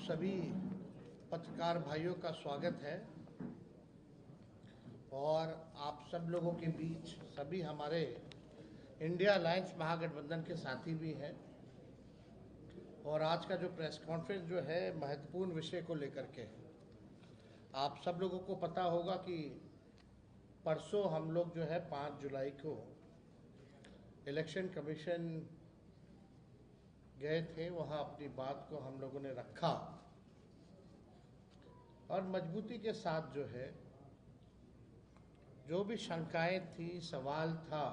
सभी पत्रकार भाइयों का स्वागत है और आप सब लोगों के बीच सभी हमारे इंडिया अलायंस महागठबंधन के साथी भी हैं। और आज का जो प्रेस कॉन्फ्रेंस जो है महत्वपूर्ण विषय को लेकर के है। आप सब लोगों को पता होगा कि परसों हम लोग जो है 5 जुलाई को इलेक्शन कमीशन गए थे, वहाँ अपनी बात को हम लोगों ने रखा और मजबूती के साथ जो है जो भी शंकाएं थी, सवाल था,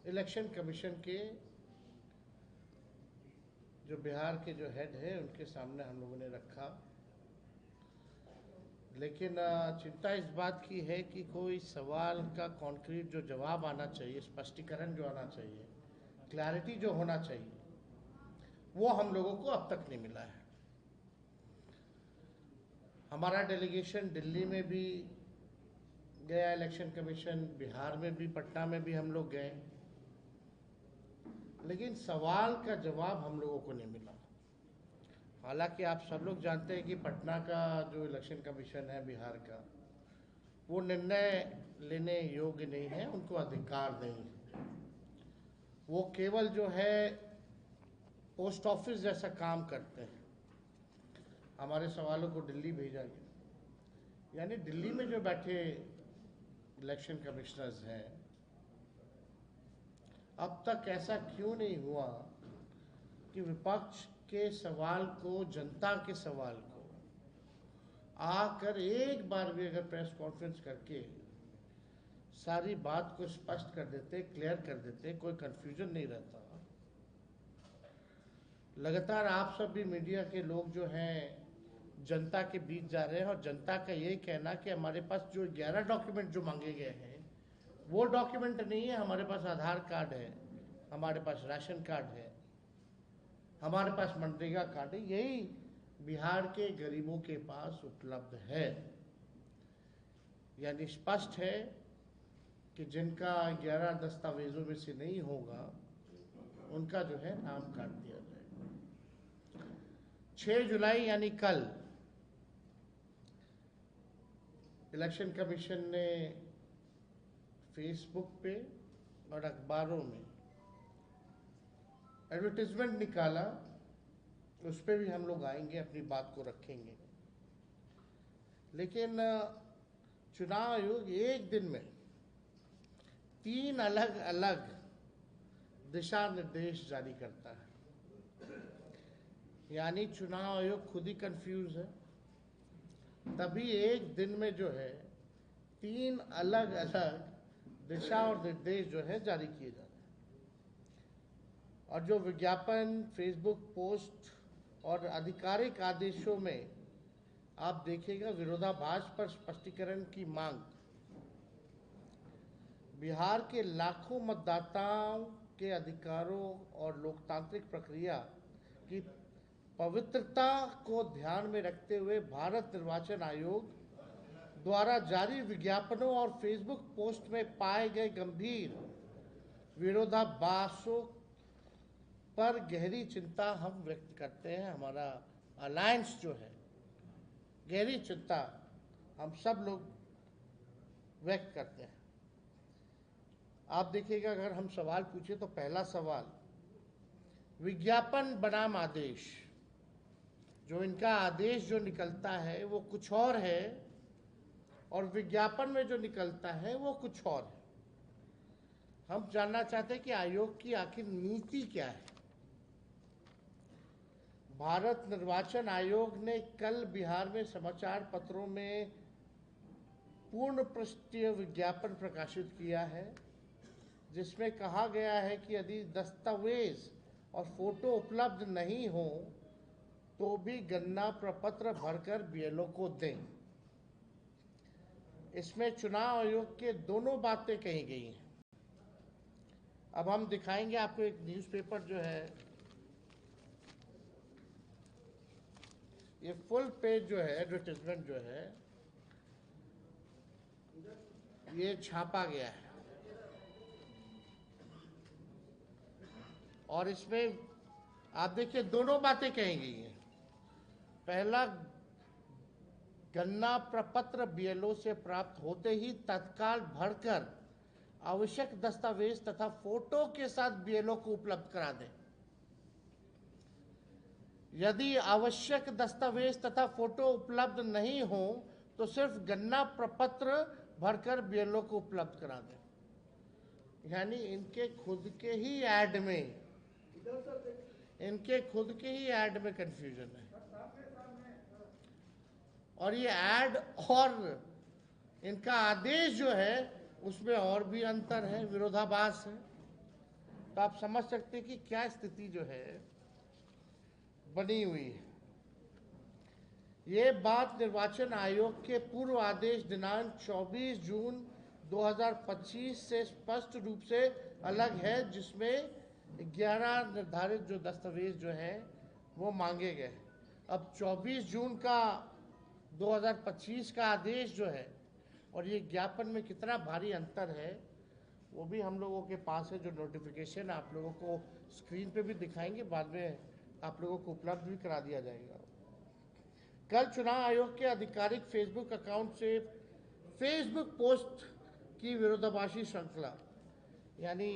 इलेक्शन कमीशन के जो बिहार के जो हेड है उनके सामने हम लोगों ने रखा। लेकिन चिंता इस बात की है कि कोई सवाल का कॉन्क्रीट जो जवाब आना चाहिए, स्पष्टीकरण जो आना चाहिए, क्लैरिटी जो होना चाहिए, वो हम लोगों को अब तक नहीं मिला है। हमारा डेलीगेशन दिल्ली में भी गया, इलेक्शन कमीशन, बिहार में भी, पटना में भी हम लोग गए, लेकिन सवाल का जवाब हम लोगों को नहीं मिला। हालांकि आप सब लोग जानते हैं कि पटना का जो इलेक्शन कमीशन है बिहार का, वो निर्णय लेने योग्य नहीं है, उनको अधिकार नहीं है। वो केवल जो है पोस्ट ऑफिस जैसा काम करते हैं। हमारे सवालों को दिल्ली भेजा गया, यानी दिल्ली में जो बैठे इलेक्शन कमिश्नर्स हैं, अब तक ऐसा क्यों नहीं हुआ कि विपक्ष के सवाल को, जनता के सवाल को आकर एक बार भी अगर प्रेस कॉन्फ्रेंस करके सारी बात को स्पष्ट कर देते, क्लियर कर देते, कोई कंफ्यूजन नहीं रहता। लगातार आप सब भी मीडिया के लोग जो हैं जनता के बीच जा रहे हैं और जनता का यही कहना कि हमारे पास जो 11 डॉक्यूमेंट जो मांगे गए हैं वो डॉक्यूमेंट नहीं है। हमारे पास आधार कार्ड है, हमारे पास राशन कार्ड है, हमारे पास मनरेगा कार्ड है, यही बिहार के गरीबों के पास उपलब्ध है। यानी स्पष्ट है कि जिनका 11 दस्तावेजों में से नहीं होगा उनका जो है नाम काट दिया जाएगा। 6 जुलाई यानी कल इलेक्शन कमीशन ने फेसबुक पे और अखबारों में एडवर्टाइजमेंट निकाला, उस पर भी हम लोग आएंगे, अपनी बात को रखेंगे। लेकिन चुनाव आयोग एक दिन में 3 अलग अलग दिशा निर्देश जारी करता है। यानी चुनाव आयोग खुद ही कंफ्यूज है, तभी एक दिन में जो है 3 अलग अलग दिशा और निर्देश जो है जारी किए जा रहे हैं। और जो विज्ञापन, फेसबुक पोस्ट और आधिकारिक आदेशों में आप देखिएगा विरोधाभास पर स्पष्टीकरण की मांग। बिहार के लाखों मतदाताओं के अधिकारों और लोकतांत्रिक प्रक्रिया की पवित्रता को ध्यान में रखते हुए भारत निर्वाचन आयोग द्वारा जारी विज्ञापनों और फेसबुक पोस्ट में पाए गए गंभीर विरोधाभासों पर गहरी चिंता हम व्यक्त करते हैं। हमारा अलायंस जो है गहरी चिंता हम सब लोग व्यक्त करते हैं। आप देखिएगा, अगर हम सवाल पूछे तो पहला सवाल, विज्ञापन बनाम आदेश, जो इनका आदेश जो निकलता है वो कुछ और है और विज्ञापन में जो निकलता है वो कुछ और है। हम जानना चाहते हैं कि आयोग की आखिर नीति क्या है। भारत निर्वाचन आयोग ने कल बिहार में समाचार पत्रों में पूर्ण पृष्ठीय विज्ञापन प्रकाशित किया है, जिसमें कहा गया है कि यदि दस्तावेज और फोटो उपलब्ध नहीं हो तो भी गणना प्रपत्र भरकर बीएलओ को दें। इसमें चुनाव आयोग के दोनों बातें कही गई हैं। अब हम दिखाएंगे आपको एक न्यूज़पेपर जो है, ये फुल पेज जो है एडवर्टाइजमेंट जो है ये छापा गया है और इसमें आप देखिए दोनों बातें कही गई हैं। पहला गन्ना प्रपत्र बीएलओ से प्राप्त होते ही तत्काल भरकर आवश्यक दस्तावेज तथा फोटो के साथ बीएलओ को उपलब्ध करा दें। यदि आवश्यक दस्तावेज तथा फोटो उपलब्ध नहीं हो तो सिर्फ गन्ना प्रपत्र भरकर बीएलओ को उपलब्ध करा दें। यानी इनके खुद के ही ऐड में कंफ्यूजन है। और ये ऐड और इनका आदेश जो है उसमें और भी अंतर है, विरोधाभास है। तो आप समझ सकते हैं कि क्या स्थिति जो है बनी हुई है। ये बात निर्वाचन आयोग के पूर्व आदेश दिनांक 24 जून 2025 से स्पष्ट रूप से अलग है, जिसमें 11 निर्धारित जो दस्तावेज जो हैं वो मांगे गए। अब 24 जून का 2025 का आदेश जो है और ये ज्ञापन में कितना भारी अंतर है वो भी हम लोगों के पास है। जो नोटिफिकेशन आप लोगों को स्क्रीन पे भी दिखाएंगे, बाद में आप लोगों को उपलब्ध भी करा दिया जाएगा। कल चुनाव आयोग के आधिकारिक फेसबुक अकाउंट से फेसबुक पोस्ट की विरोधाभासी श्रृंखला, यानी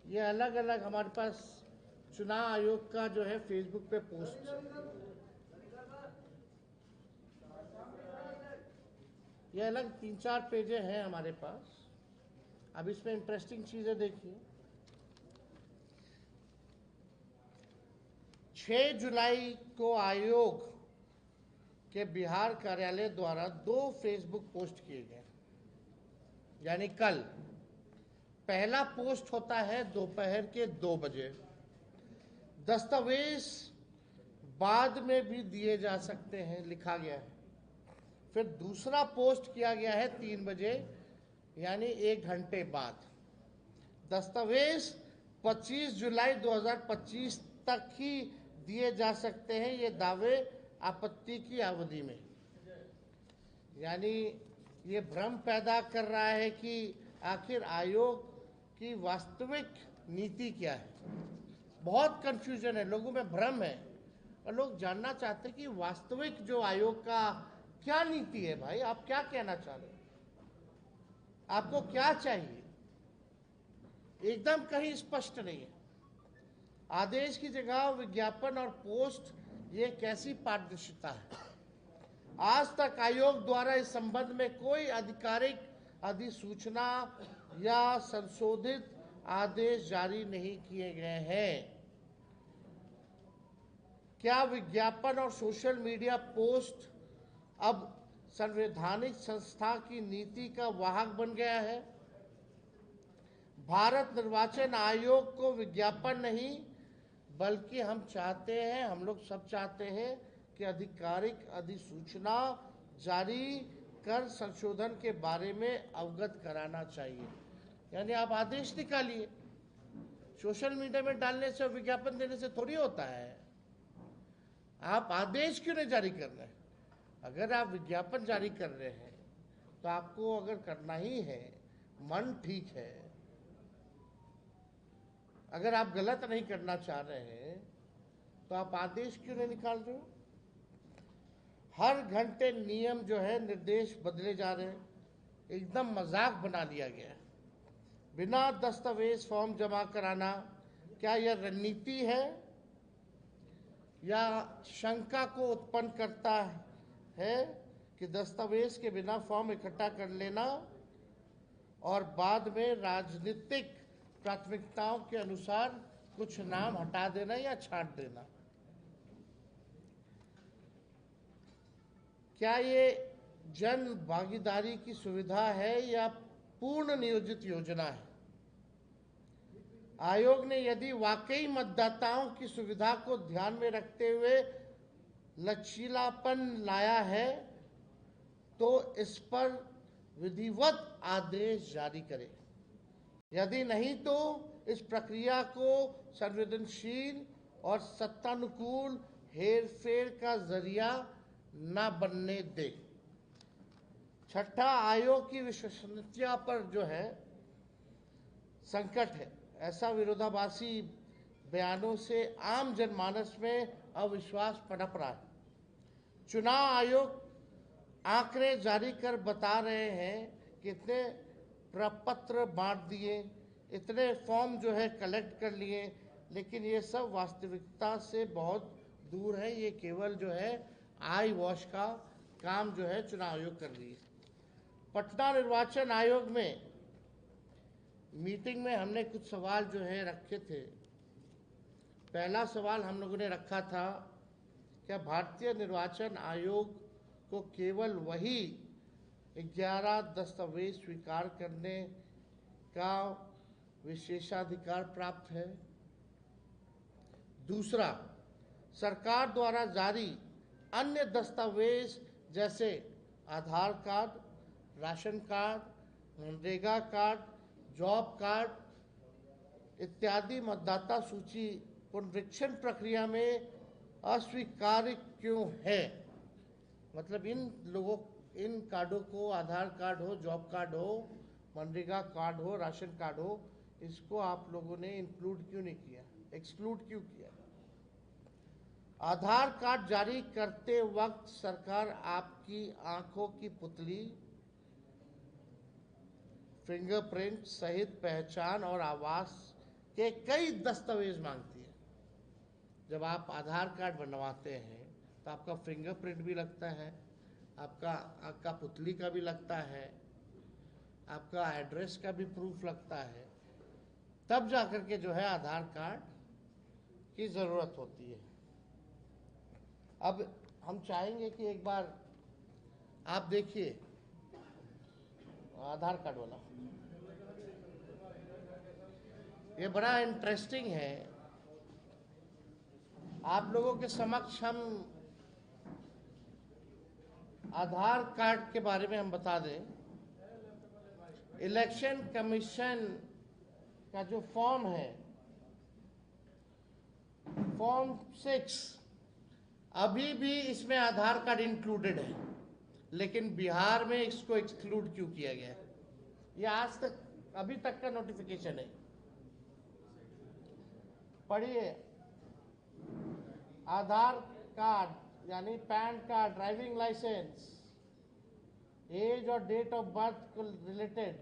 ये अलग अलग हमारे पास चुनाव आयोग का जो है फेसबुक पे पोस्ट, ये अलग 3-4 पेजें हैं हमारे पास। अब इसमें इंटरेस्टिंग चीजें देखिए। 6 जुलाई को आयोग के बिहार कार्यालय द्वारा 2 फेसबुक पोस्ट किए गए, यानी कल पहला पोस्ट होता है दोपहर के 2 बजे। दस्तावेज बाद में भी दिए जा सकते हैं, लिखा गया है। फिर दूसरा पोस्ट किया गया है 3 बजे, यानी 1 घंटे बाद। दस्तावेज 25 जुलाई 2025 तक ही दिए जा सकते हैं, ये दावे आपत्ति की अवधि में। यानी ये भ्रम पैदा कर रहा है कि आखिर आयोग की वास्तविक नीति क्या है। बहुत कंफ्यूजन है, लोगों में भ्रम है और लोग जानना चाहते हैं कि वास्तविक जो आयोग का क्या नीति है। भाई आप क्या कहना चाह रहे हैं, आपको क्या चाहिए, एकदम कहीं स्पष्ट नहीं है। आदेश की जगह विज्ञापन और पोस्ट, ये कैसी पारदर्शिता है। आज तक आयोग द्वारा इस संबंध में कोई आधिकारिक अधिसूचना या संशोधित आदेश जारी नहीं किए गए हैं। क्या विज्ञापन और सोशल मीडिया पोस्ट अब संवैधानिक संस्था की नीति का वाहक बन गया है? भारत निर्वाचन आयोग को विज्ञापन नहीं, बल्कि हम चाहते हैं, हम लोग सब चाहते हैं कि आधिकारिक अधिसूचना जारी कर संशोधन के बारे में अवगत कराना चाहिए। यानी आप आदेश निकालिए, सोशल मीडिया में डालने से, विज्ञापन देने से थोड़ी होता है। आप आदेश क्यों नहीं जारी कर रहे हैं? अगर आप विज्ञापन जारी कर रहे हैं तो आपको अगर करना ही है, मन ठीक है, अगर आप गलत नहीं करना चाह रहे हैं तो आप आदेश क्यों नहीं निकाल रहे हो? हर घंटे नियम जो है, निर्देश बदले जा रहे हैं, एकदम मजाक बना लिया गया है। बिना दस्तावेज फॉर्म जमा कराना, क्या यह रणनीति है या शंका को उत्पन्न करता है कि दस्तावेज के बिना फॉर्म इकट्ठा कर लेना और बाद में राजनीतिक प्राथमिकताओं के अनुसार कुछ नाम हटा देना या छांट देना? क्या ये जन भागीदारी की सुविधा है या पूर्ण नियोजित योजना है? आयोग ने यदि वाकई मतदाताओं की सुविधा को ध्यान में रखते हुए लचीलापन लाया है तो इस पर विधिवत आदेश जारी करे। यदि नहीं तो इस प्रक्रिया को संवेदनशील और सत्तानुकूल हेरफेर का जरिया न बनने दे। छठा, आयोग की विश्वसनीयता पर जो है संकट है। ऐसा विरोधाभासी बयानों से आम जनमानस में अविश्वास पनप रहा है। चुनाव आयोग आंकड़े जारी कर बता रहे हैं कि इतने प्रपत्र बांट दिए, इतने फॉर्म जो है कलेक्ट कर लिए, लेकिन ये सब वास्तविकता से बहुत दूर है। ये केवल जो है आई वॉश का काम जो है चुनाव आयोग कर रही है। पटना निर्वाचन आयोग में मीटिंग में हमने कुछ सवाल जो है रखे थे। पहला सवाल हम लोगों ने रखा था, क्या भारतीय निर्वाचन आयोग को केवल वही 11 दस्तावेज स्वीकार करने का विशेषाधिकार प्राप्त है? दूसरा, सरकार द्वारा जारी अन्य दस्तावेज जैसे आधार कार्ड, राशन कार्ड, मनरेगा कार्ड, जॉब कार्ड इत्यादि मतदाता सूची पुनरीक्षण प्रक्रिया में अस्वीकार्य क्यों है? मतलब इन कार्डों को, आधार कार्ड हो, जॉब कार्ड हो, मनरेगा कार्ड हो, राशन कार्ड हो, इसको आप लोगों ने इंक्लूड क्यों नहीं किया, एक्सक्लूड क्यों किया? आधार कार्ड जारी करते वक्त सरकार आपकी आंखों की पुतली, फिंगरप्रिंट सहित पहचान और आवास के कई दस्तावेज मांगती है। जब आप आधार कार्ड बनवाते हैं तो आपका फिंगरप्रिंट भी लगता है, आपका पुतली का भी लगता है, आपका एड्रेस का भी प्रूफ लगता है, तब जाकर के जो है आधार कार्ड की ज़रूरत होती है। अब हम चाहेंगे कि एक बार आप देखिए आधार कार्ड वाला, ये बड़ा इंटरेस्टिंग है। आप लोगों के समक्ष हम आधार कार्ड के बारे में हम बता दें। इलेक्शन कमीशन का जो फॉर्म है, फॉर्म 6, अभी भी इसमें आधार कार्ड इंक्लूडेड है, लेकिन बिहार में इसको एक्सक्लूड क्यों किया गया? ये आज तक, अभी तक का नोटिफिकेशन है, पढ़िए। आधार कार्ड यानी PAN card, driving licence, age और डेट ऑफ बर्थ को रिलेटेड,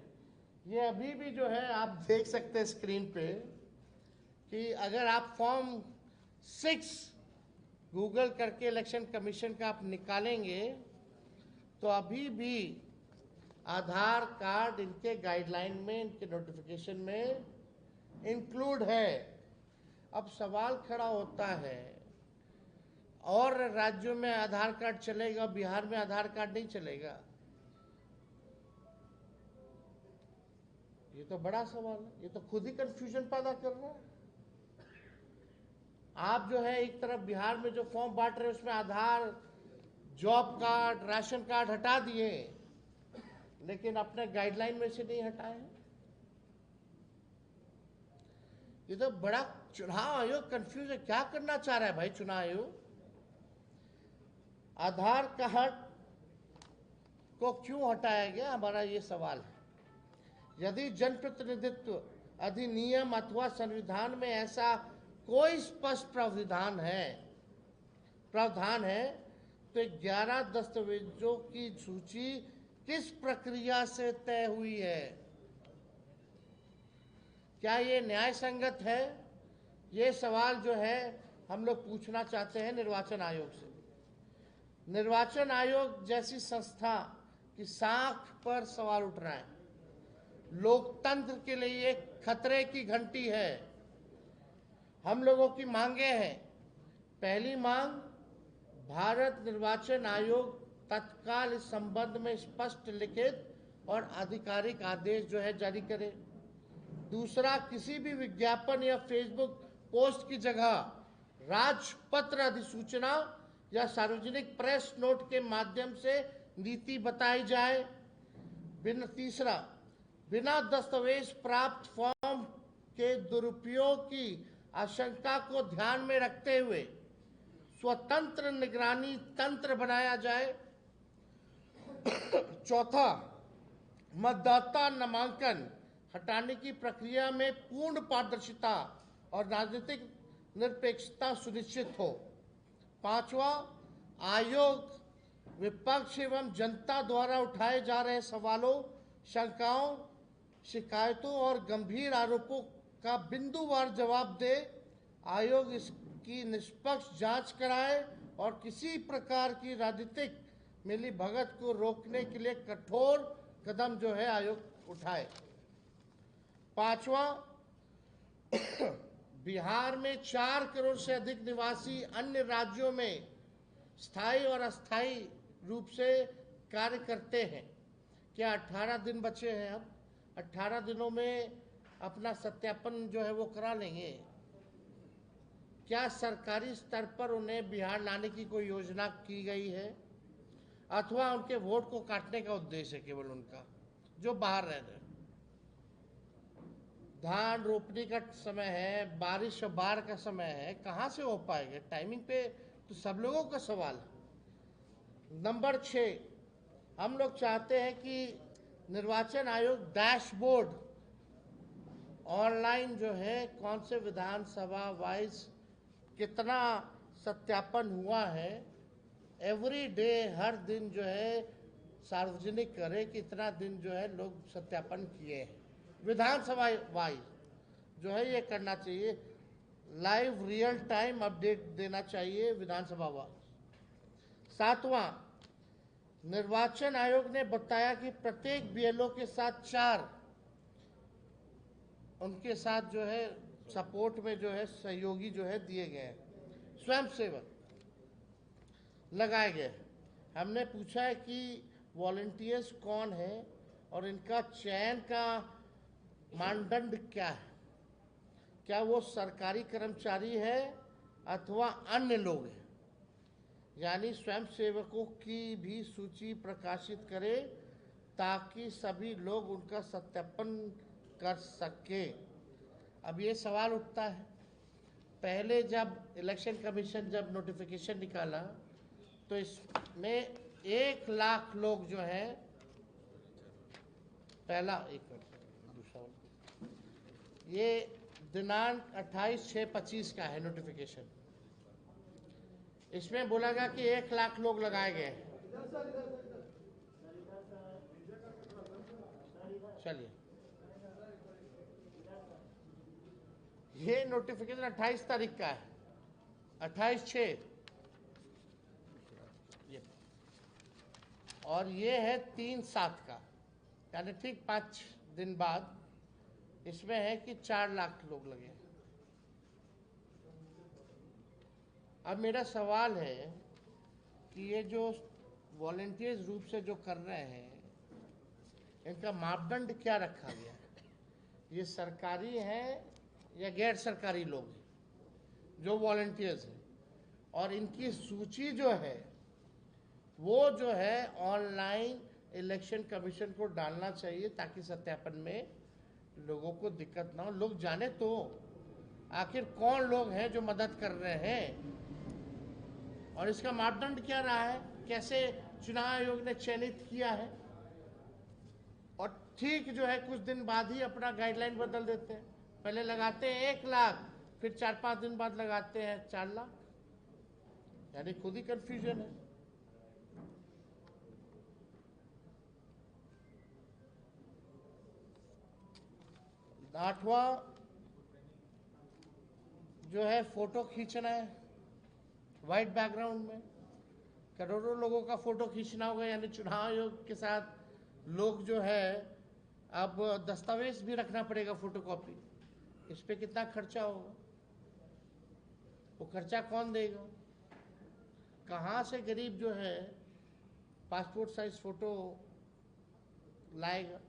ये अभी भी जो है आप देख सकते हैं स्क्रीन पे कि अगर आप फॉर्म 6 गूगल करके इलेक्शन कमीशन का आप निकालेंगे तो अभी भी आधार कार्ड इनके गाइडलाइन में, इनके नोटिफिकेशन में इंक्लूड है। अब सवाल खड़ा होता है, और राज्यों में आधार कार्ड चलेगा, बिहार में आधार कार्ड नहीं चलेगा? ये तो बड़ा सवाल है, ये तो खुद ही कंफ्यूजन पैदा कर रहा है। आप जो है एक तरफ बिहार में जो फॉर्म बांट रहे हैं उसमें आधार, जॉब कार्ड, राशन कार्ड हटा दिए, लेकिन अपने गाइडलाइन में से नहीं हटाए। ये तो बड़ा, चुनाव आयोग कंफ्यूज है, क्या करना चाह रहा है भाई चुनाव आयोग? आधार कार्ड को क्यों हटाया गया, हमारा ये सवाल है। यदि जनप्रतिनिधित्व अधिनियम अथवा संविधान में ऐसा कोई स्पष्ट प्रावधान है तो 11 दस्तावेजों की सूची किस प्रक्रिया से तय हुई है? क्या ये न्याय संगत है? ये सवाल जो है हम लोग पूछना चाहते हैं निर्वाचन आयोग से। निर्वाचन आयोग जैसी संस्था की साख पर सवाल उठ रहा है। लोकतंत्र के लिए एक खतरे की घंटी है। हम लोगों की मांगे हैं। पहली मांग, भारत निर्वाचन आयोग तत्काल इस संबंध में स्पष्ट लिखित और आधिकारिक आदेश जो है जारी करे। दूसरा, किसी भी विज्ञापन या फेसबुक पोस्ट की जगह राजपत्र अधिसूचना या सार्वजनिक प्रेस नोट के माध्यम से नीति बताई जाए। तीसरा, बिना दस्तावेज प्राप्त फॉर्म के दुरुपयोग की आशंका को ध्यान में रखते हुए स्वतंत्र निगरानी तंत्र बनाया जाए। चौथा, मतदाता नामांकन हटाने की प्रक्रिया में पूर्ण पारदर्शिता और राजनीतिक निरपेक्षता सुनिश्चित हो। पांचवा, आयोग विपक्ष एवं जनता द्वारा उठाए जा रहे सवालों, शंकाओं, शिकायतों और गंभीर आरोपों का बिंदुवार जवाब दे। आयोग इसकी निष्पक्ष जांच कराए और किसी प्रकार की राजनीतिक मिलीभगत को रोकने के लिए कठोर कदम जो है आयोग उठाए। पांचवा, बिहार में 4 करोड़ से अधिक निवासी अन्य राज्यों में स्थायी और अस्थायी रूप से कार्य करते हैं। क्या 18 दिन बचे हैं? अब 18 दिनों में अपना सत्यापन जो है वो करा लेंगे? क्या सरकारी स्तर पर उन्हें बिहार लाने की कोई योजना की गई है, अथवा उनके वोट को काटने का उद्देश्य है केवल उनका, जो बाहर रह रहे? धान रोपने का समय है, बारिश और बाढ़ का समय है, कहाँ से हो पाएगा टाइमिंग पे? तो सब लोगों का सवाल है। नंबर 6, हम लोग चाहते हैं कि निर्वाचन आयोग डैशबोर्ड ऑनलाइन जो है कौन से विधानसभा वाइज कितना सत्यापन हुआ है, एवरी डे, हर दिन जो है सार्वजनिक करे कि इतना दिन जो है लोग सत्यापन किए हैं। विधानसभा वाइज जो है ये करना चाहिए, लाइव रियल टाइम अपडेट देना चाहिए विधानसभा वाइज। 7वां, निर्वाचन आयोग ने बताया कि प्रत्येक बीएलओ के साथ 4 उनके साथ जो है सपोर्ट में जो है सहयोगी जो है दिए गए हैं, स्वयंसेवक लगाए गए। हमने पूछा है कि वॉलंटियर्स कौन है और इनका चयन का मानदंड क्या है, क्या वो सरकारी कर्मचारी है अथवा अन्य लोग हैं। यानी स्वयंसेवकों की भी सूची प्रकाशित करे ताकि सभी लोग उनका सत्यापन कर सके। अब ये सवाल उठता है, पहले जब इलेक्शन कमीशन जब नोटिफिकेशन निकाला तो इसमें 1 लाख लोग जो है, पहला दूसरा ये दिनांक 28/6/25 का है नोटिफिकेशन, इसमें बोला गया कि 1 लाख लोग लगाए गए हैं। चलिए, ये नोटिफिकेशन 28 तारीख का है, 28/6, और ये है 3/7 का, यानी ठीक 5 दिन बाद इसमें है कि 4 लाख लोग लगे। अब मेरा सवाल है कि ये जो वॉलंटियर्स रूप से जो कर रहे हैं इनका मापदंड क्या रखा गया है? ये सरकारी हैं या गैर सरकारी लोग हैं जो वॉलंटियर्स हैं? और इनकी सूची जो है वो जो है ऑनलाइन इलेक्शन कमीशन को डालना चाहिए ताकि सत्यापन में लोगों को दिक्कत ना हो, लोग जाने तो आखिर कौन लोग हैं जो मदद कर रहे हैं और इसका मापदंड क्या रहा है, कैसे चुनाव आयोग ने चयनित किया है। और ठीक जो है कुछ दिन बाद ही अपना गाइडलाइन बदल देते हैं, पहले लगाते हैं 1 लाख, फिर 4-5 दिन बाद लगाते हैं 4 लाख, यानी खुद ही कंफ्यूजन है। आठवां जो है फोटो खींचना है वाइट बैकग्राउंड में, करोड़ों लोगों का फोटो खींचना होगा, यानी चुनाव आयोग के साथ लोग जो है अब दस्तावेज भी रखना पड़ेगा फोटोकॉपी। इस पे कितना खर्चा होगा, वो खर्चा कौन देगा? कहाँ से गरीब जो है पासपोर्ट साइज फोटो लाएगा?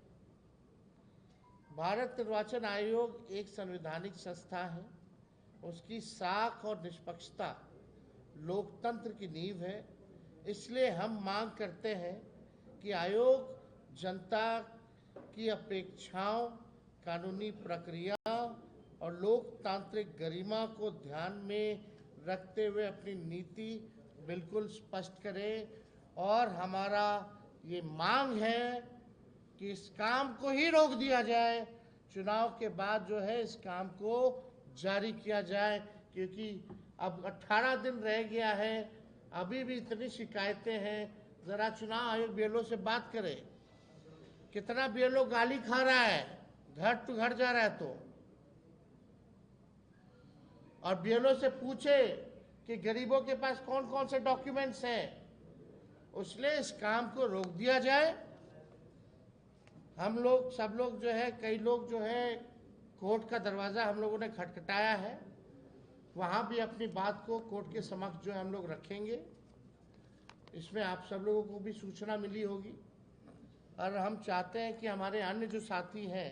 भारत निर्वाचन आयोग एक संवैधानिक संस्था है, उसकी साख और निष्पक्षता लोकतंत्र की नींव है। इसलिए हम मांग करते हैं कि आयोग जनता की अपेक्षाओं, कानूनी प्रक्रिया और लोकतांत्रिक गरिमा को ध्यान में रखते हुए अपनी नीति बिल्कुल स्पष्ट करे। और हमारा ये मांग है कि इस काम को ही रोक दिया जाए, चुनाव के बाद जो है इस काम को जारी किया जाए, क्योंकि अब 18 दिन रह गया है। अभी भी इतनी शिकायतें हैं। जरा चुनाव आयोग बीएलओ से बात करे, कितना बीएलओ गाली खा रहा है, घर टू घर जा रहा है तो, और बीएलओ से पूछे कि गरीबों के पास कौन कौन से डॉक्यूमेंट्स हैं, इसलिए इस काम को रोक दिया जाए। हम लोग सब लोग जो है, कई लोग जो है, कोर्ट का दरवाज़ा हम लोगों ने खटखटाया है, वहाँ भी अपनी बात को कोर्ट के समक्ष जो है हम लोग रखेंगे। इसमें आप सब लोगों को भी सूचना मिली होगी, और हम चाहते हैं कि हमारे अन्य जो साथी हैं